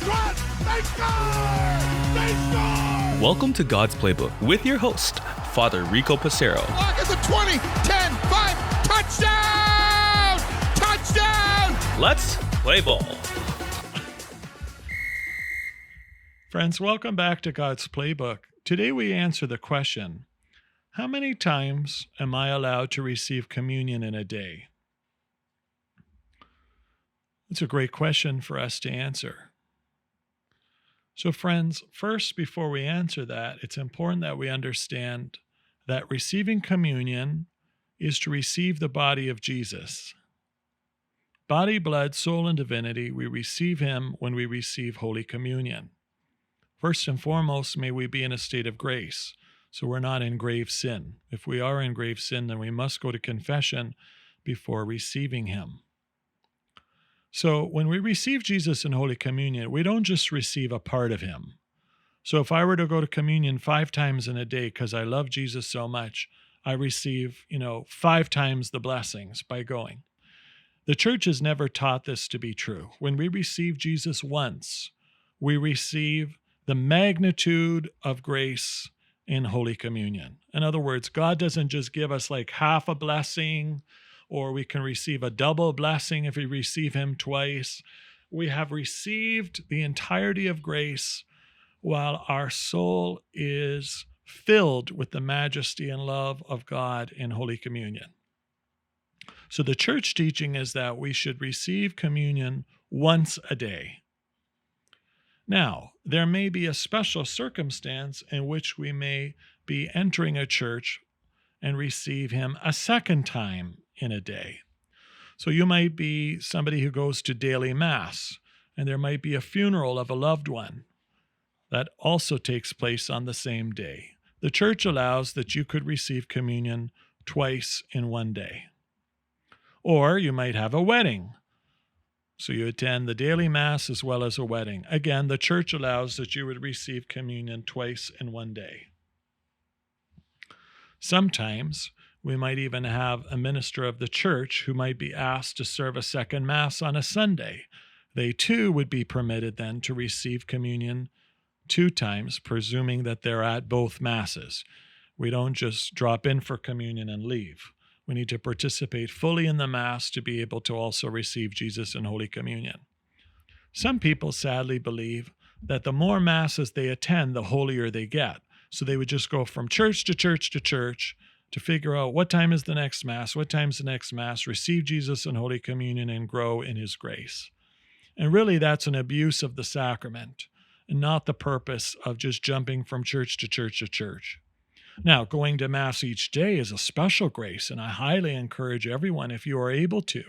Here's one. They score! They score! Welcome to God's Playbook with your host, Father Rico Passero. Look at the 20, 10, 5, touchdown! Touchdown! Let's play ball. Friends, welcome back to God's Playbook. Today we answer the question, how many times am I allowed to receive communion in a day? It's a great question for us to answer. So friends, first, before we answer that, it's important that we understand that receiving communion is to receive the body of Jesus. Body, blood, soul, and divinity, we receive him when we receive Holy Communion. First and foremost, may we be in a state of grace, so we're not in grave sin. If we are in grave sin, then we must go to confession before receiving him. So when we receive Jesus in Holy Communion, we don't just receive a part of him. So if I were to go to communion 5 times in a day because I love Jesus so much, I receive, 5 times the blessings by going. The church has never taught this to be true. When we receive Jesus once, we receive the magnitude of grace in Holy Communion. In other words, God doesn't just give us like half a blessing, or we can receive a double blessing if we receive him twice. We have received the entirety of grace while our soul is filled with the majesty and love of God in Holy Communion. So the church teaching is that we should receive communion once a day. Now, there may be a special circumstance in which we may be entering a church and receive him a second time in a day. So you might be somebody who goes to daily mass, and there might be a funeral of a loved one that also takes place on the same day. The church allows that you could receive communion twice in one day. Or you might have a wedding. So you attend the daily mass as well as a wedding. Again, the church allows that you would receive communion twice in one day. Sometimes we might even have a minister of the church who might be asked to serve a second mass on a Sunday. They too would be permitted then to receive communion 2 times, presuming that they're at both masses. We don't just drop in for communion and leave. We need to participate fully in the Mass to be able to also receive Jesus in Holy Communion. Some people sadly believe that the more Masses they attend, the holier they get. So they would just go from church to church to church to figure out what time is the next Mass, receive Jesus in Holy Communion, and grow in his grace. And really, that's an abuse of the sacrament and not the purpose of just jumping from church to church to church. Now, going to Mass each day is a special grace, and I highly encourage everyone, if you are able to,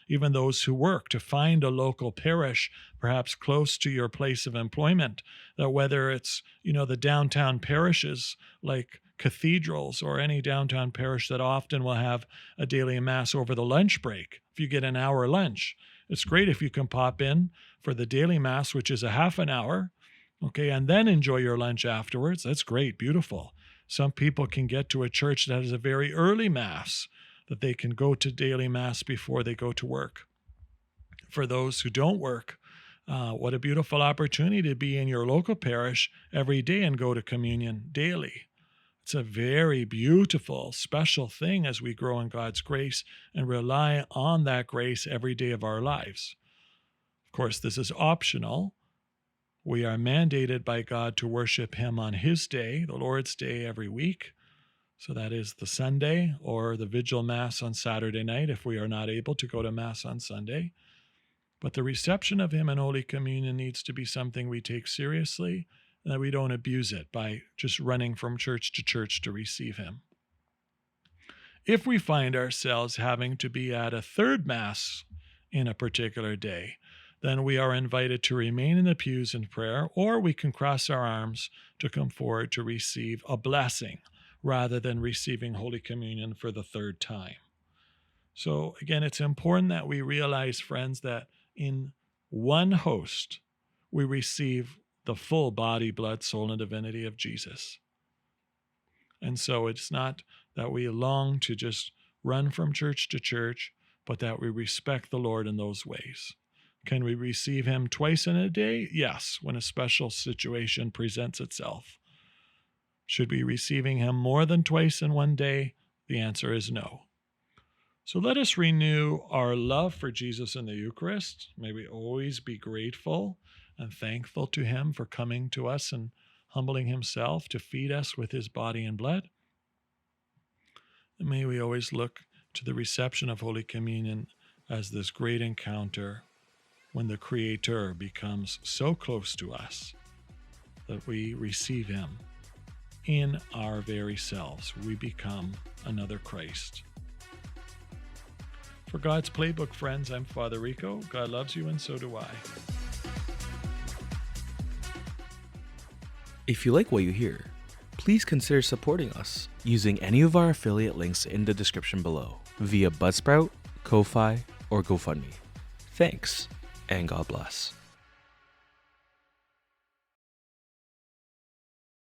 even those who work, to find a local parish, perhaps close to your place of employment, that whether it's, the downtown parishes like cathedrals or any downtown parish that often will have a daily Mass over the lunch break. If you get an hour lunch, it's great if you can pop in for the daily Mass, which is a half an hour, okay, and then enjoy your lunch afterwards. That's great, beautiful. Some people can get to a church that has a very early Mass, that they can go to daily Mass before they go to work. For those who don't work, what a beautiful opportunity to be in your local parish every day and go to communion daily. It's a very beautiful, special thing as we grow in God's grace and rely on that grace every day of our lives. Of course, this is optional. We are mandated by God to worship him on his day, the Lord's Day, every week. So that is the Sunday or the Vigil Mass on Saturday night if we are not able to go to Mass on Sunday. But the reception of him in Holy Communion needs to be something we take seriously, and that we don't abuse it by just running from church to receive him. If we find ourselves having to be at a third Mass in a particular day, then we are invited to remain in the pews in prayer, or we can cross our arms to come forward to receive a blessing rather than receiving Holy Communion for the third time. So again, it's important that we realize, friends, that in one host, we receive the full body, blood, soul, and divinity of Jesus. And so it's not that we long to just run from church to church, but that we respect the Lord in those ways. Can we receive him twice in a day? Yes, when a special situation presents itself. Should we be receiving him more than twice in one day? The answer is no. So let us renew our love for Jesus in the Eucharist. May we always be grateful and thankful to him for coming to us and humbling himself to feed us with his body and blood. And may we always look to the reception of Holy Communion as this great encounter when the Creator becomes so close to us that we receive him in our very selves. We become another Christ. For God's Playbook, friends, I'm Father Rico. God loves you, and so do I. If you like what you hear, please consider supporting us using any of our affiliate links in the description below via Buzzsprout, Ko-Fi, or GoFundMe. Thanks, and God bless.